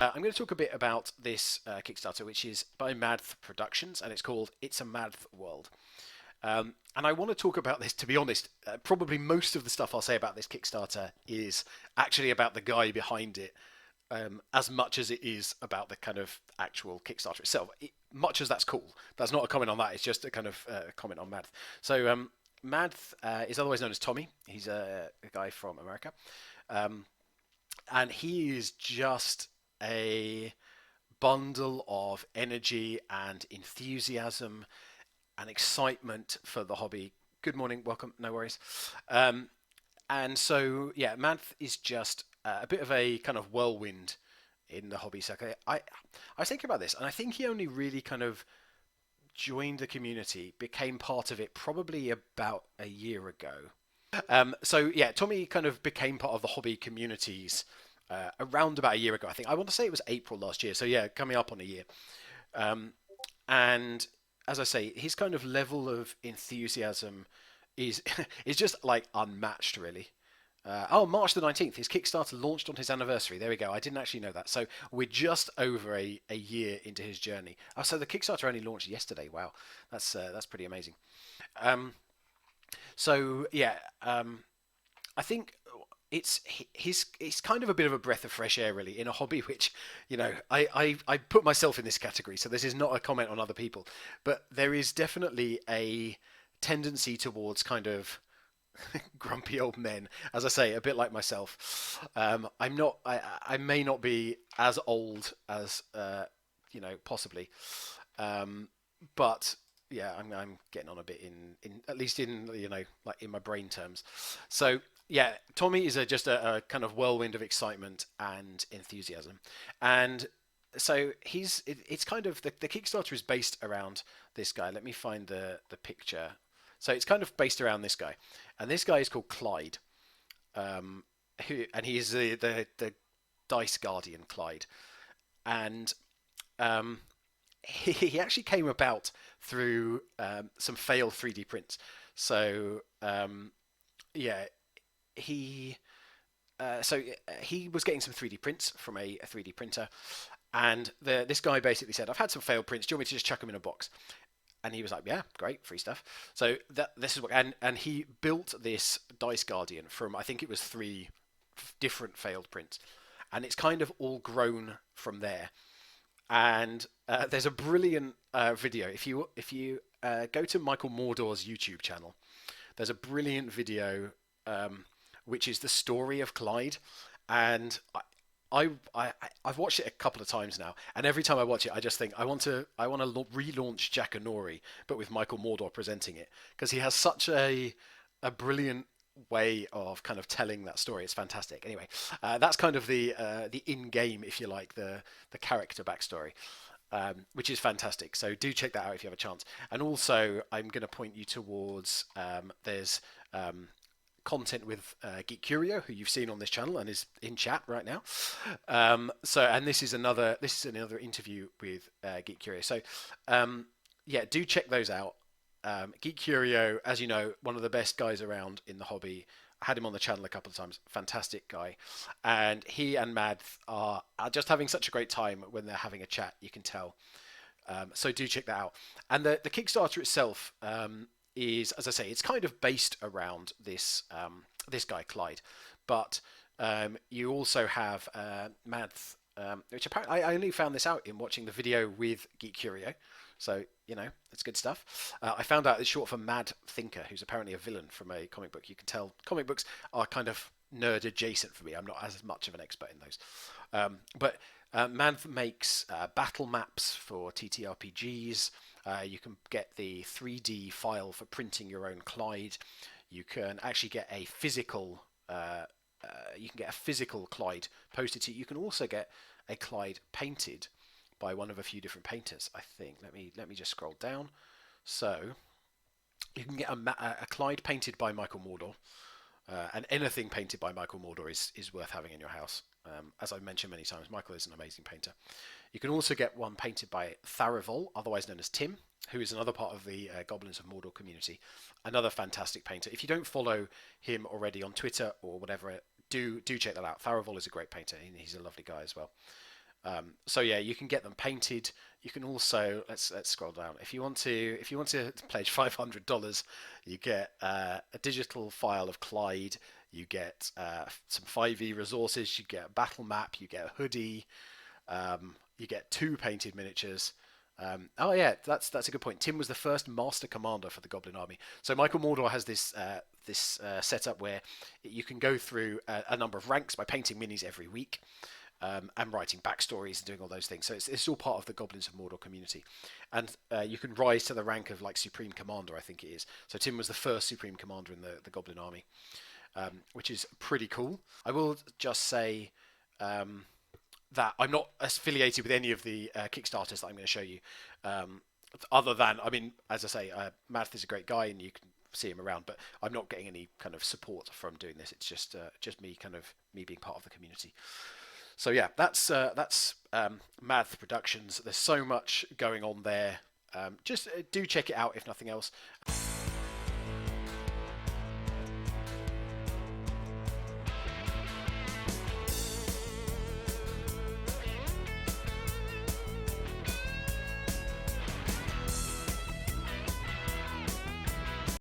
I'm going to talk a bit about this Kickstarter, which is by Madth Productions, and it's called It's a Madth World. And I want to talk about this, to be honest. Probably most of the stuff I'll say about this Kickstarter is actually about the guy behind it, as much as it is about the kind of actual Kickstarter itself. Much as that's cool, that's not a comment on that. It's just a kind of comment on Madth. So Madth is otherwise known as Tommy. He's a guy from America, um, and he is just a bundle of energy and enthusiasm and excitement for the hobby. Good morning, welcome, no worries. Um, and so, yeah, Madth is just a bit of a kind of whirlwind in the hobby sector. I was thinking about this, and I think he only really kind of joined the community, became part of it probably about a year ago. So yeah, Tommy kind of became part of the hobby communities around about a year ago. I think I want to say it was April last year. So yeah, coming up on a year. Um, and as I say, his kind of level of enthusiasm is is just like unmatched, really. March the 19th, his Kickstarter launched on his anniversary. There we go. I didn't actually know that. So we're just over a year into his journey. Oh, so the Kickstarter only launched yesterday. Wow, that's pretty amazing. Um, so yeah, I think it's kind of a bit of a breath of fresh air, really, in a hobby which, I put myself in this category, so this is not a comment on other people, but there is definitely a tendency towards kind of grumpy old men, as I say, a bit like myself. I'm not, I may not be as old as, possibly, um, but yeah, I'm getting on a bit in at least in like in my brain terms. So yeah, Tommy is just a kind of whirlwind of excitement and enthusiasm, and so it's kind of the Kickstarter is based around this guy. Let me find the picture. So it's kind of based around this guy, and this guy is called Clyde, um, and he's the Dice Guardian Clyde, and um, he actually came about through some failed 3D prints. So yeah, he he was getting some 3D prints from a 3D printer, and this guy basically said, "I've had some failed prints. Do you want me to just chuck them in a box?" And he was like, "Yeah, great, free stuff." So this is what, and he built this Dice Guardian from, I think it was three different failed prints, and it's kind of all grown from there. And there's a brilliant video. If you go to Michael Mordor's YouTube channel, there's a brilliant video, which is the story of Clyde, and I've watched it a couple of times now, and every time I watch it, I just think I want to relaunch Jackanory, but with Michael Mordor presenting it, because he has such a brilliant way of kind of telling that story. It's fantastic. Anyway, that's kind of the in game, if you like, the character backstory. Which is fantastic. So do check that out if you have a chance. And also, I'm going to point you towards there's content with Geek Curio, who you've seen on this channel and is in chat right now. And this is another interview with Geek Curio. So yeah, do check those out. Geek Curio, as you know, one of the best guys around in the hobby. I had him on the channel a couple of times. Fantastic guy, and he and Madth are just having such a great time when they're having a chat. You can tell. So do check that out. And the Kickstarter itself is, as I say, it's kind of based around this guy Clyde, but you also have Madth, which apparently I only found this out in watching the video with Geek Curio. So it's good stuff. I found out it's short for Mad Thinker, who's apparently a villain from a comic book. You can tell comic books are kind of nerd adjacent for me. I'm not as much of an expert in those, but Mad makes battle maps for TTRPGs. You can get the 3D file for printing your own Clyde. You can actually get a physical. You can get a physical Clyde posted to you. You can also get a Clyde painted by one of a few different painters, I think. Let me just scroll down. So you can get a Clyde painted by Michael Mordor, and anything painted by Michael Mordor is worth having in your house. As I've mentioned many times, Michael is an amazing painter. You can also get one painted by Tharivol, otherwise known as Tim, who is another part of the Goblins of Mordor community. Another fantastic painter. If you don't follow him already on Twitter or whatever, do check that out. Tharivol is a great painter. He's a lovely guy as well. So yeah, you can get them painted. You can also let's scroll down. If you want to pledge $500, you get a digital file of Clyde. You get some 5e resources. You get a battle map. You get a hoodie. You get 2 painted miniatures. Oh yeah, that's a good point. Tim was the first master commander for the Goblin Army. So Michael Mordor has this setup where you can go through a number of ranks by painting minis every week. And writing backstories and doing all those things. So it's all part of the Goblins of Mordor community. And you can rise to the rank of like Supreme Commander, I think it is. So Tim was the first Supreme Commander in the Goblin Army, which is pretty cool. I will just say that I'm not affiliated with any of the Kickstarters that I'm going to show you. Other than, I mean, as I say, Madth is a great guy and you can see him around, but I'm not getting any kind of support from doing this. It's just me being part of the community. So yeah, that's Madth Productions. There's so much going on there. Just do check it out if nothing else.